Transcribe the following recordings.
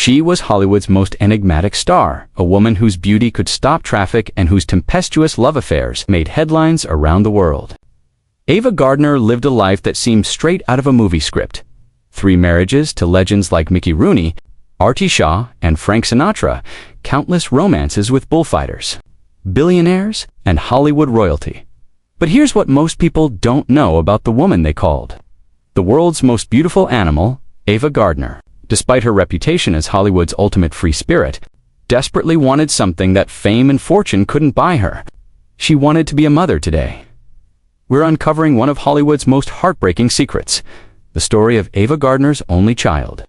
She was Hollywood's most enigmatic star, a woman whose beauty could stop traffic and whose tempestuous love affairs made headlines around the world. Ava Gardner lived a life that seemed straight out of a movie script. 3 marriages to legends like Mickey Rooney, Artie Shaw, and Frank Sinatra, countless romances with bullfighters, billionaires, and Hollywood royalty. But here's what most people don't know about the woman they called the world's most beautiful animal, Ava Gardner. Despite her reputation as Hollywood's ultimate free spirit, desperately wanted something that fame and fortune couldn't buy her. She wanted to be a mother today. We're uncovering one of Hollywood's most heartbreaking secrets, the story of Ava Gardner's only child.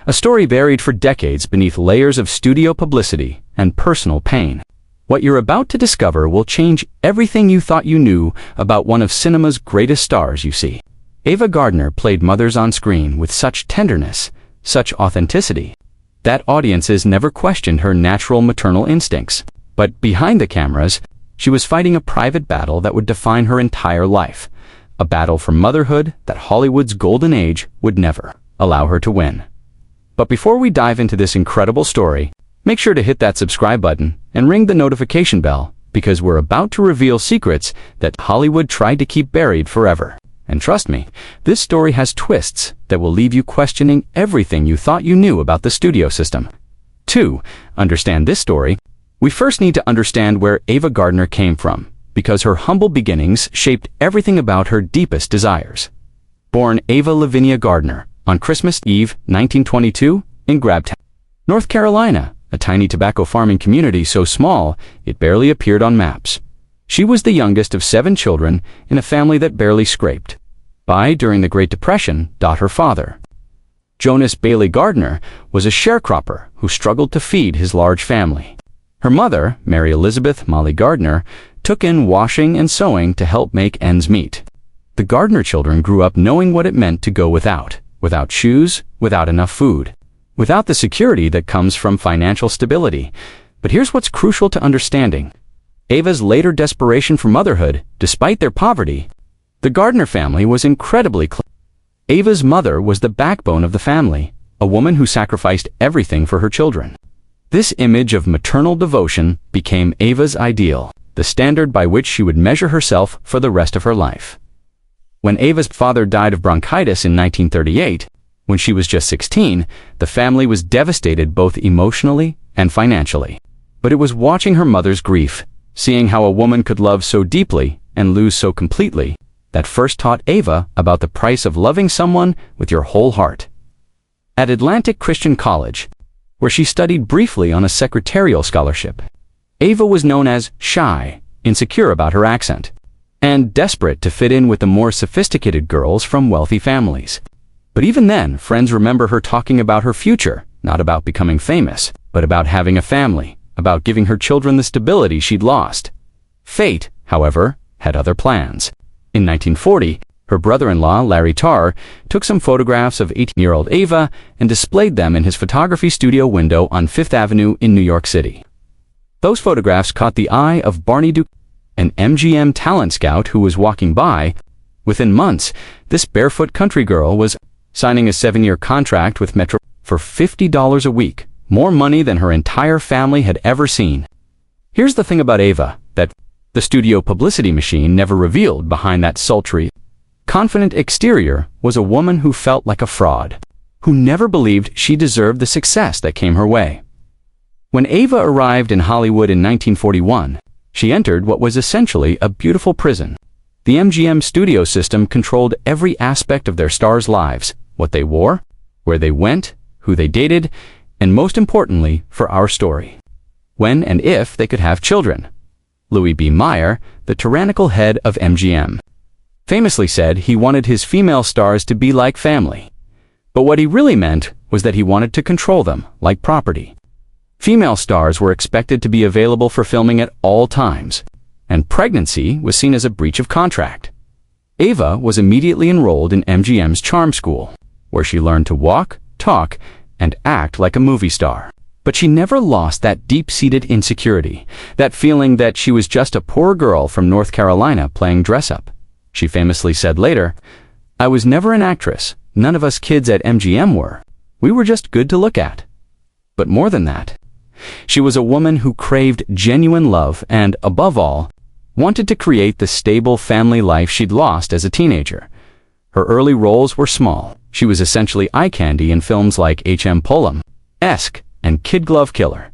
A story buried for decades beneath layers of studio publicity and personal pain. What you're about to discover will change everything you thought you knew about one of cinema's greatest stars, you see. Ava Gardner played mothers on screen with such tenderness, such authenticity, that audiences never questioned her natural maternal instincts. But behind the cameras, she was fighting a private battle that would define her entire life, a battle for motherhood that Hollywood's golden age would never allow her to win. But before we dive into this incredible story, make sure to hit that subscribe button and ring the notification bell, because we're about to reveal secrets that Hollywood tried to keep buried forever. And trust me, this story has twists that will leave you questioning everything you thought you knew about the studio system. To understand this story, we first need to understand where Ava Gardner came from, because her humble beginnings shaped everything about her deepest desires. Born Ava Lavinia Gardner on Christmas Eve 1922 in Grabtown, North Carolina, a tiny tobacco farming community so small it barely appeared on maps. She was the youngest of 7 children in a family that barely scraped by during the Great Depression. Her father, Jonas Bailey Gardner, was a sharecropper who struggled to feed his large family. Her mother, Mary Elizabeth Molly Gardner, took in washing and sewing to help make ends meet. The Gardner children grew up knowing what it meant to go without shoes, without enough food, without the security that comes from financial stability. But here's what's crucial to understanding Ava's later desperation for motherhood. Despite their poverty, the Gardner family was incredibly close. Ava's mother was the backbone of the family, a woman who sacrificed everything for her children. This image of maternal devotion became Ava's ideal, the standard by which she would measure herself for the rest of her life. When Ava's father died of bronchitis in 1938, when she was just 16, the family was devastated both emotionally and financially. But it was watching her mother's grief, seeing how a woman could love so deeply and lose so completely, that first taught Ava about the price of loving someone with your whole heart. At Atlantic Christian College, where she studied briefly on a secretarial scholarship, Ava was known as shy, insecure about her accent, and desperate to fit in with the more sophisticated girls from wealthy families. But even then, friends remember her talking about her future, not about becoming famous, but about having a family, about giving her children the stability she'd lost. Fate, however, had other plans. In 1940, her brother-in-law, Larry Tarr, took some photographs of 18-year-old Ava and displayed them in his photography studio window on Fifth Avenue in New York City. Those photographs caught the eye of Barney Duke, an MGM talent scout who was walking by. Within months, this barefoot country girl was signing a 7-year contract with Metro for $50 a week, more money than her entire family had ever seen. Here's the thing about Ava that the studio publicity machine never revealed. Behind that sultry, confident exterior was a woman who felt like a fraud, who never believed she deserved the success that came her way. When Ava arrived in Hollywood in 1941, she entered what was essentially a beautiful prison. The MGM studio system controlled every aspect of their stars' lives, what they wore, where they went, who they dated, and most importantly, for our story, when and if they could have children. Louis B. Mayer, the tyrannical head of MGM, famously said he wanted his female stars to be like family. But what he really meant was that he wanted to control them like property. Female stars were expected to be available for filming at all times, and pregnancy was seen as a breach of contract. Ava was immediately enrolled in MGM's charm school, where she learned to walk, talk, and act like a movie star. But she never lost that deep-seated insecurity, that feeling that she was just a poor girl from North Carolina playing dress-up. She famously said later, "I was never an actress. None of us kids at MGM were. We were just good to look at." But more than that, she was a woman who craved genuine love and, above all, wanted to create the stable family life she'd lost as a teenager. Her early roles were small. She was essentially eye candy in films like H.M. Pullum-esque and Kid Glove Killer.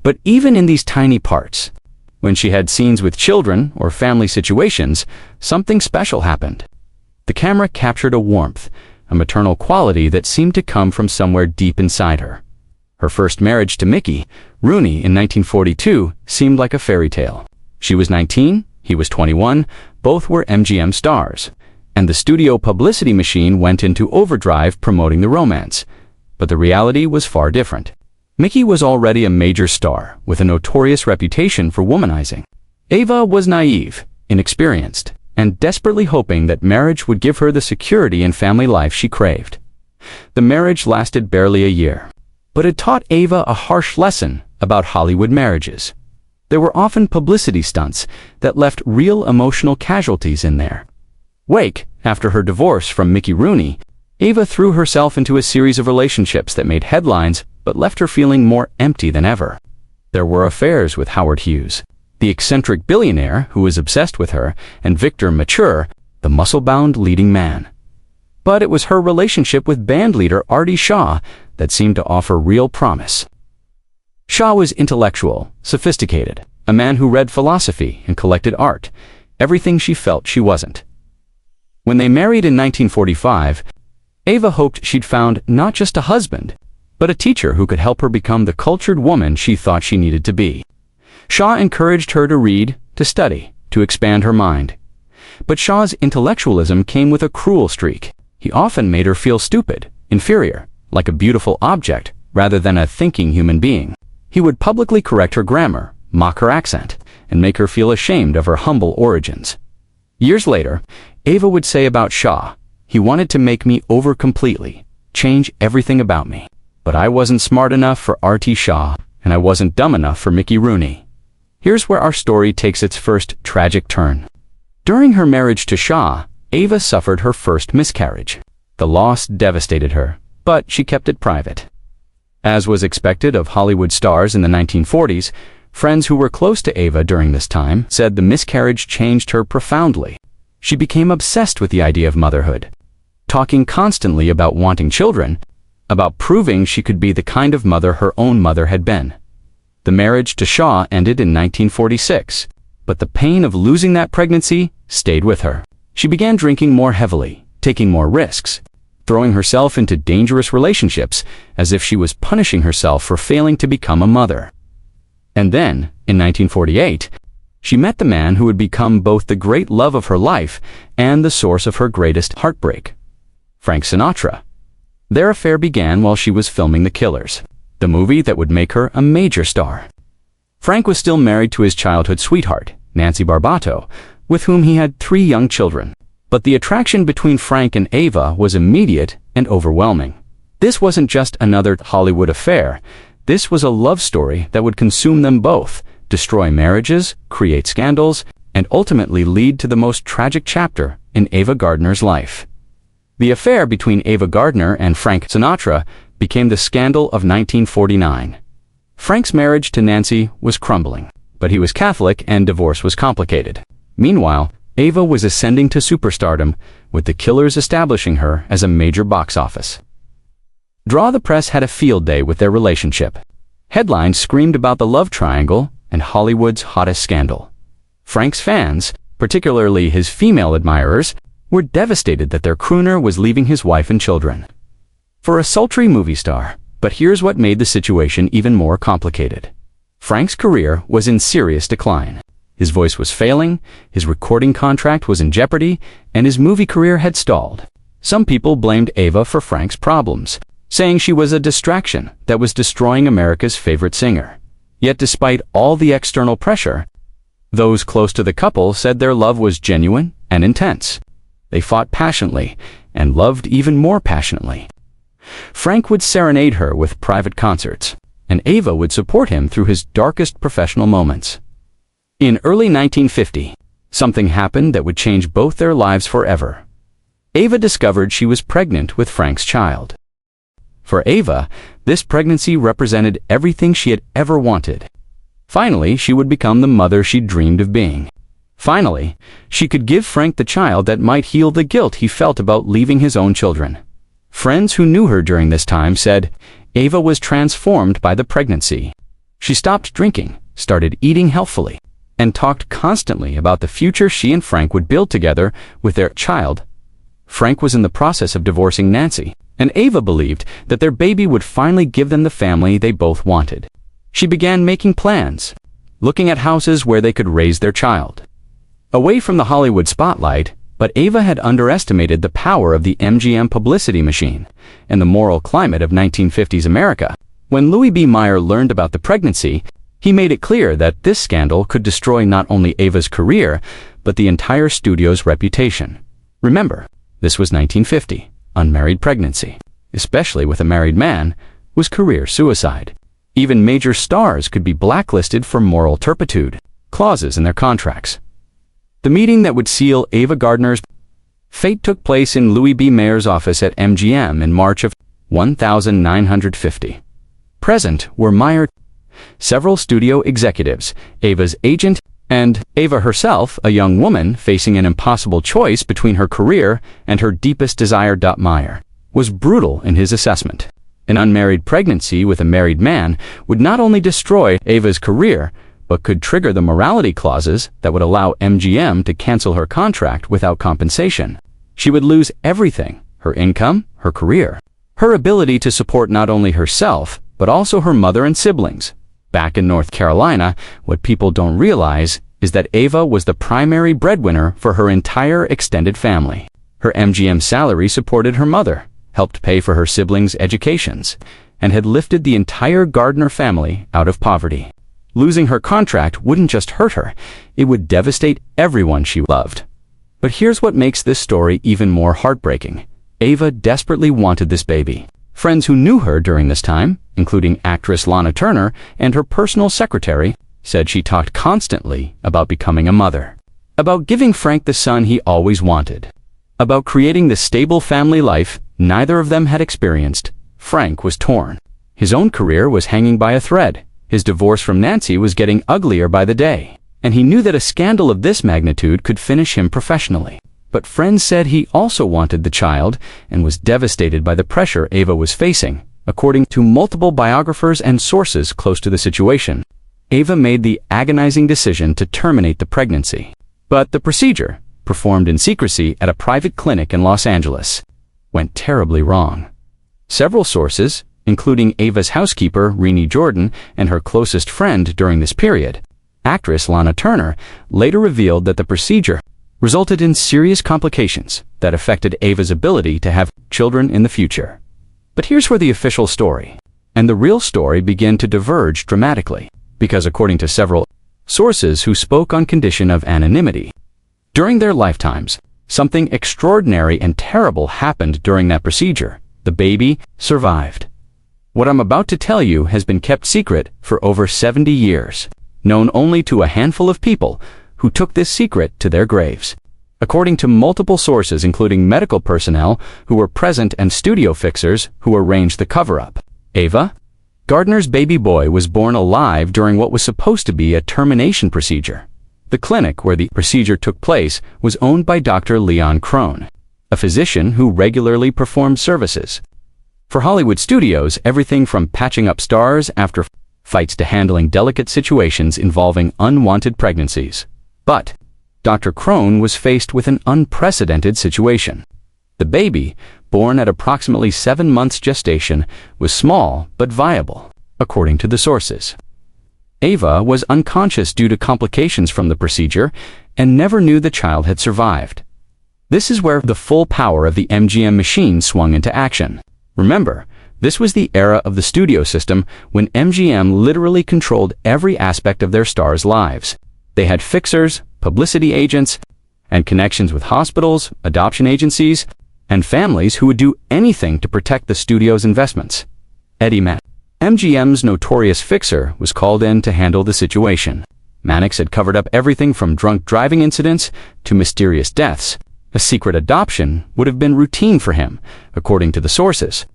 But even in these tiny parts, when she had scenes with children or family situations, something special happened. The camera captured a warmth, a maternal quality that seemed to come from somewhere deep inside her. Her first marriage to Mickey Rooney in 1942 seemed like a fairy tale. She was 19, he was 21, both were MGM stars, and the studio publicity machine went into overdrive promoting the romance. But the reality was far different. Mickey was already a major star, with a notorious reputation for womanizing. Ava was naive, inexperienced, and desperately hoping that marriage would give her the security and family life she craved. The marriage lasted barely a year, but it taught Ava a harsh lesson about Hollywood marriages. There were often publicity stunts that left real emotional casualties in their wake. After her divorce from Mickey Rooney, Ava threw herself into a series of relationships that made headlines but left her feeling more empty than ever. There were affairs with Howard Hughes, the eccentric billionaire who was obsessed with her, and Victor Mature, the muscle-bound leading man. But it was her relationship with bandleader Artie Shaw that seemed to offer real promise. Shaw was intellectual, sophisticated, a man who read philosophy and collected art, everything she felt she wasn't. When they married in 1945, Ava hoped she'd found not just a husband, but a teacher who could help her become the cultured woman she thought she needed to be. Shaw encouraged her to read, to study, to expand her mind. But Shaw's intellectualism came with a cruel streak. He often made her feel stupid, inferior, like a beautiful object rather than a thinking human being. He would publicly correct her grammar, mock her accent, and make her feel ashamed of her humble origins. Years later, Ava would say about Shaw, "He wanted to make me over completely, change everything about me. But I wasn't smart enough for R.T. Shaw, and I wasn't dumb enough for Mickey Rooney." Here's where our story takes its first tragic turn. During her marriage to Shaw, Ava suffered her first miscarriage. The loss devastated her, but she kept it private. As was expected of Hollywood stars in the 1940s, friends who were close to Ava during this time said the miscarriage changed her profoundly. She became obsessed with the idea of motherhood, talking constantly about wanting children, about proving she could be the kind of mother her own mother had been. The marriage to Shaw ended in 1946, but the pain of losing that pregnancy stayed with her. She began drinking more heavily, taking more risks, throwing herself into dangerous relationships as if she was punishing herself for failing to become a mother. And then, in 1948, she met the man who would become both the great love of her life and the source of her greatest heartbreak, Frank Sinatra. Their affair began while she was filming The Killers, the movie that would make her a major star. Frank was still married to his childhood sweetheart, Nancy Barbato, with whom he had 3 young children. But the attraction between Frank and Ava was immediate and overwhelming. This wasn't just another Hollywood affair. This was a love story that would consume them both, destroy marriages, create scandals, and ultimately lead to the most tragic chapter in Ava Gardner's life. The affair between Ava Gardner and Frank Sinatra became the scandal of 1949. Frank's marriage to Nancy was crumbling, but he was Catholic and divorce was complicated. Meanwhile, Ava was ascending to superstardom, with The Killers establishing her as a major box office draw. The press had a field day with their relationship. Headlines screamed about the love triangle and Hollywood's hottest scandal. Frank's fans, particularly his female admirers, were devastated that their crooner was leaving his wife and children for a sultry movie star. But here's what made the situation even more complicated. Frank's career was in serious decline. His voice was failing, his recording contract was in jeopardy, and his movie career had stalled. Some people blamed Ava for Frank's problems, saying she was a distraction that was destroying America's favorite singer. Yet despite all the external pressure, those close to the couple said their love was genuine and intense. They fought passionately and loved even more passionately. Frank would serenade her with private concerts, and Ava would support him through his darkest professional moments. In early 1950, something happened that would change both their lives forever. Ava discovered she was pregnant with Frank's child. For Ava, this pregnancy represented everything she had ever wanted. Finally, she would become the mother she dreamed of being. Finally, she could give Frank the child that might heal the guilt he felt about leaving his own children. Friends who knew her during this time said Ava was transformed by the pregnancy. She stopped drinking, started eating healthfully, and talked constantly about the future she and Frank would build together with their child. Frank was in the process of divorcing Nancy, and Ava believed that their baby would finally give them the family they both wanted. She began making plans, looking at houses where they could raise their child. Away from the Hollywood spotlight, but Ava had underestimated the power of the MGM publicity machine and the moral climate of 1950s America. When Louis B. Mayer learned about the pregnancy, he made it clear that this scandal could destroy not only Ava's career, but the entire studio's reputation. Remember, this was 1950. Unmarried pregnancy, especially with a married man, was career suicide. Even major stars could be blacklisted for moral turpitude, clauses in their contracts. The meeting that would seal Ava Gardner's fate took place in Louis B. Mayer's office at MGM in March of 1950. Present were Mayer, several studio executives, Ava's agent, and Ava herself, a young woman facing an impossible choice between her career and her deepest desire. Mayer was brutal in his assessment. An unmarried pregnancy with a married man would not only destroy Ava's career, but could trigger the morality clauses that would allow MGM to cancel her contract without compensation. She would lose everything: her income, her career, her ability to support not only herself, but also her mother and siblings. Back in North Carolina, what people don't realize is that Ava was the primary breadwinner for her entire extended family. Her MGM salary supported her mother, helped pay for her siblings' educations, and had lifted the entire Gardner family out of poverty. Losing her contract wouldn't just hurt her, it would devastate everyone she loved. But here's what makes this story even more heartbreaking. Ava desperately wanted this baby. Friends who knew her during this time, including actress Lana Turner and her personal secretary, said she talked constantly about becoming a mother, about giving Frank the son he always wanted, about creating the stable family life neither of them had experienced. Frank was torn. His own career was hanging by a thread. His divorce from Nancy was getting uglier by the day, and he knew that a scandal of this magnitude could finish him professionally. But friends said he also wanted the child and was devastated by the pressure Ava was facing. According to multiple biographers and sources close to the situation, Ava made the agonizing decision to terminate the pregnancy. But the procedure, performed in secrecy at a private clinic in Los Angeles, went terribly wrong. Several sources, including Ava's housekeeper, Renee Jordan, and her closest friend during this period, actress Lana Turner, later revealed that the procedure resulted in serious complications that affected Ava's ability to have children in the future. But here's where the official story and the real story begin to diverge dramatically, because according to several sources who spoke on condition of anonymity, during their lifetimes, something extraordinary and terrible happened during that procedure. The baby survived. What I'm about to tell you has been kept secret for over 70 years, known only to a handful of people who took this secret to their graves. According to multiple sources, including medical personnel who were present and studio fixers who arranged the cover-up, Ava Gardner's baby boy was born alive during what was supposed to be a termination procedure. The clinic where the procedure took place was owned by Dr. Leon Crone, a physician who regularly performed services for Hollywood studios, everything from patching up stars after fights to handling delicate situations involving unwanted pregnancies. But Dr. Crone was faced with an unprecedented situation. The baby, born at approximately 7 months gestation, was small but viable, according to the sources. Ava was unconscious due to complications from the procedure and never knew the child had survived. This is where the full power of the MGM machine swung into action. Remember, this was the era of the studio system when MGM literally controlled every aspect of their stars' lives. They had fixers, publicity agents, and connections with hospitals, adoption agencies, and families who would do anything to protect the studio's investments. Eddie Mannix, MGM's notorious fixer, was called in to handle the situation. Mannix had covered up everything from drunk driving incidents to mysterious deaths. A secret adoption would have been routine for him, according to the sources.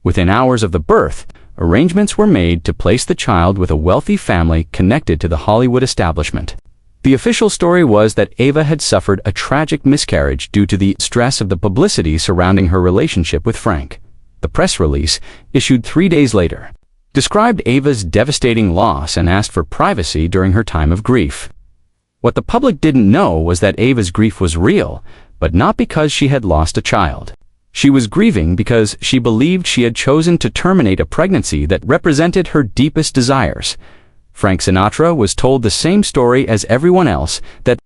Within hours of the birth, arrangements were made to place the child with a wealthy family connected to the Hollywood establishment. The official story was that Ava had suffered a tragic miscarriage due to the stress of the publicity surrounding her relationship with Frank. The press release, issued 3 days later, described Ava's devastating loss and asked for privacy during her time of grief. What the public didn't know was that Ava's grief was real, but not because she had lost a child. She was grieving because she believed she had chosen to terminate a pregnancy that represented her deepest desires. Frank Sinatra was told the same story as everyone else, that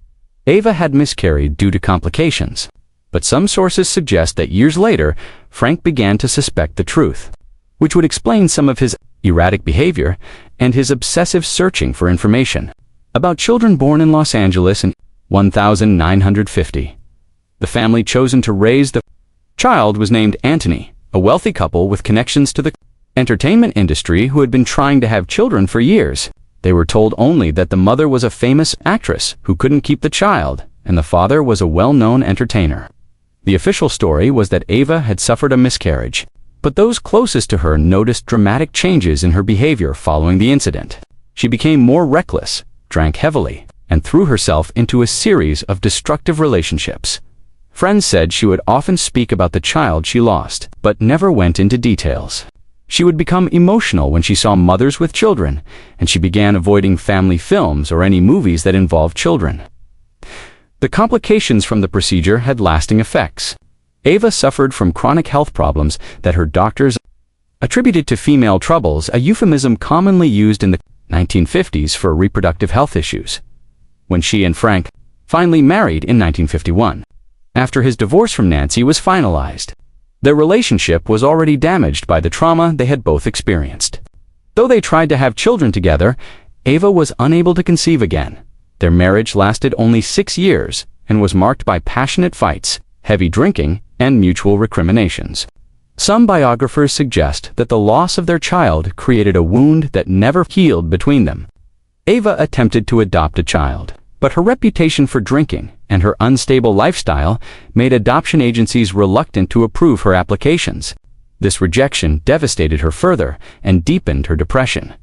Ava had miscarried due to complications. But some sources suggest that years later, Frank began to suspect the truth, which would explain some of his erratic behavior and his obsessive searching for information about children born in Los Angeles in 1950. The family chosen to raise the child was named Anthony, a wealthy couple with connections to the entertainment industry who had been trying to have children for years. They were told only that the mother was a famous actress who couldn't keep the child, and the father was a well-known entertainer. The official story was that Ava had suffered a miscarriage, but those closest to her noticed dramatic changes in her behavior following the incident. She became more reckless, drank heavily, and threw herself into a series of destructive relationships. Friends said she would often speak about the child she lost, but never went into details. She would become emotional when she saw mothers with children, and she began avoiding family films or any movies that involved children. The complications from the procedure had lasting effects. Ava suffered from chronic health problems that her doctors attributed to female troubles, a euphemism commonly used in the 1950s for reproductive health issues. When she and Frank finally married in 1951, after his divorce from Nancy was finalized, their relationship was already damaged by the trauma they had both experienced. Though they tried to have children together, Ava was unable to conceive again. Their marriage lasted only 6 years and was marked by passionate fights, heavy drinking, and mutual recriminations. Some biographers suggest that the loss of their child created a wound that never healed between them. Ava attempted to adopt a child, but her reputation for drinking and her unstable lifestyle made adoption agencies reluctant to approve her applications. This rejection devastated her further and deepened her depression.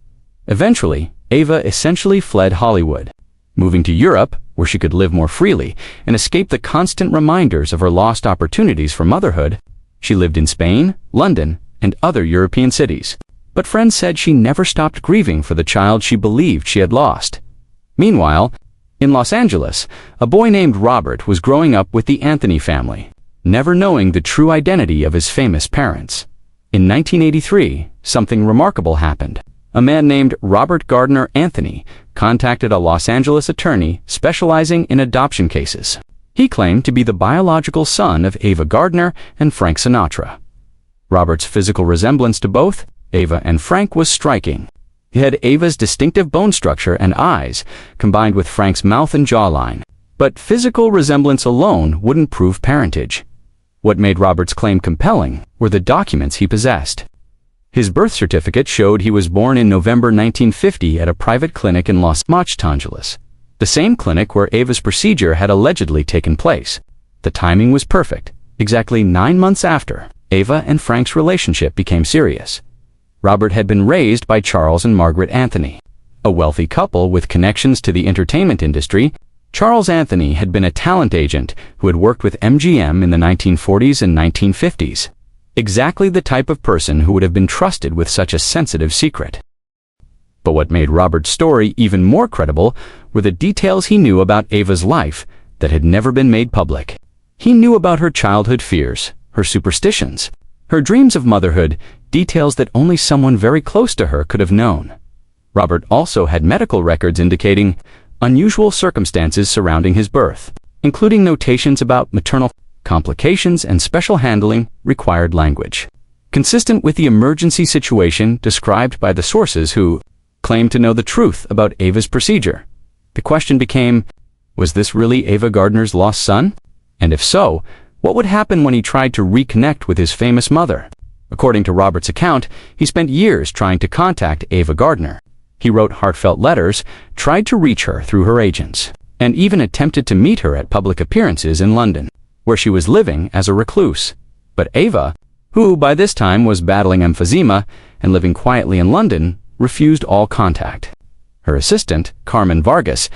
Eventually, Ava essentially fled Hollywood, moving to Europe, where she could live more freely and escape the constant reminders of her lost opportunities for motherhood. She lived in Spain, London, and other European cities, but friends said she never stopped grieving for the child she believed she had lost. Meanwhile, in Los Angeles, a boy named Robert was growing up with the Anthony family, never knowing the true identity of his famous parents. In 1983, something remarkable happened. A man named Robert Gardner Anthony contacted a Los Angeles attorney specializing in adoption cases. He claimed to be the biological son of Ava Gardner and Frank Sinatra. Robert's physical resemblance to both Ava and Frank was striking. He had Ava's distinctive bone structure and eyes, combined with Frank's mouth and jawline. But physical resemblance alone wouldn't prove parentage. What made Robert's claim compelling were the documents he possessed. His birth certificate showed he was born in November 1950 at a private clinic in Los Angeles, the same clinic where Ava's procedure had allegedly taken place. The timing was perfect. Exactly 9 months after, Ava and Frank's relationship became serious. Robert had been raised by Charles and Margaret Anthony, a wealthy couple with connections to the entertainment industry. Charles Anthony had been a talent agent who had worked with MGM in the 1940s and 1950s. Exactly the type of person who would have been trusted with such a sensitive secret. But what made Robert's story even more credible were the details he knew about Ava's life that had never been made public. He knew about her childhood fears, her superstitions, her dreams of motherhood, details that only someone very close to her could have known. Robert also had medical records indicating unusual circumstances surrounding his birth, including notations about maternal complications and special handling required language, consistent with the emergency situation described by the sources who claimed to know the truth about Ava's procedure. The question became, was this really Ava Gardner's lost son? And if so, what would happen when he tried to reconnect with his famous mother? According to Robert's account, he spent years trying to contact Ava Gardner. He wrote heartfelt letters, tried to reach her through her agents, and even attempted to meet her at public appearances in London, where she was living as a recluse. But Ava, who by this time was battling emphysema and living quietly in London, refused all contact. Her assistant, Carmen Vargas,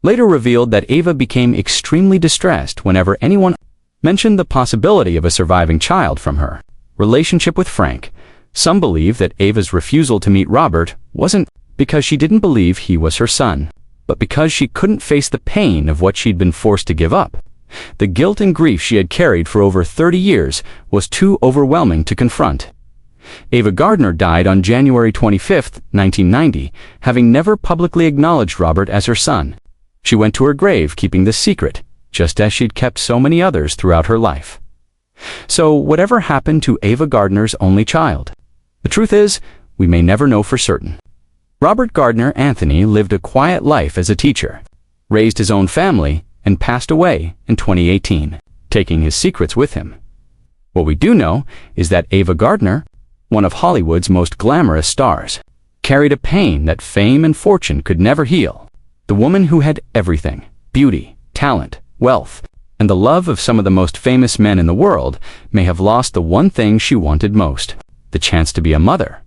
later revealed that Ava became extremely distressed whenever anyone mentioned the possibility of a surviving child from her relationship with Frank. Some believe that Ava's refusal to meet Robert wasn't because she didn't believe he was her son, but because she couldn't face the pain of what she'd been forced to give up. The guilt and grief she had carried for over 30 years was too overwhelming to confront. Ava Gardner died on January 25, 1990, having never publicly acknowledged Robert as her son. She went to her grave keeping this secret, just as she'd kept so many others throughout her life. So whatever happened to Ava Gardner's only child? The truth is, we may never know for certain. Robert Gardner Anthony lived a quiet life as a teacher, raised his own family, and passed away in 2018, taking his secrets with him. What we do know is that Ava Gardner, one of Hollywood's most glamorous stars, carried a pain that fame and fortune could never heal. The woman who had everything, beauty, talent, wealth, and the love of some of the most famous men in the world, may have lost the one thing she wanted most, the chance to be a mother.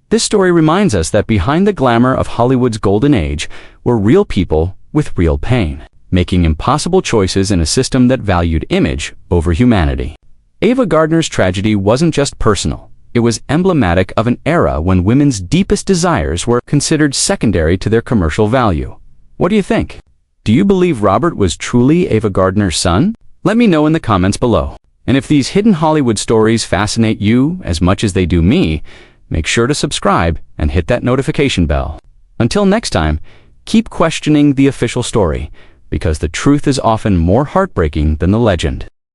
This story reminds us that behind the glamour of Hollywood's golden age were real people with real pain, making impossible choices in a system that valued image over humanity. Ava Gardner's tragedy wasn't just personal. It was emblematic of an era when women's deepest desires were considered secondary to their commercial value. What do you think? Do you believe Robert was truly Ava Gardner's son? Let me know in the comments below. And if these hidden Hollywood stories fascinate you as much as they do me, make sure to subscribe and hit that notification bell. Until next time, keep questioning the official story, because the truth is often more heartbreaking than the legend.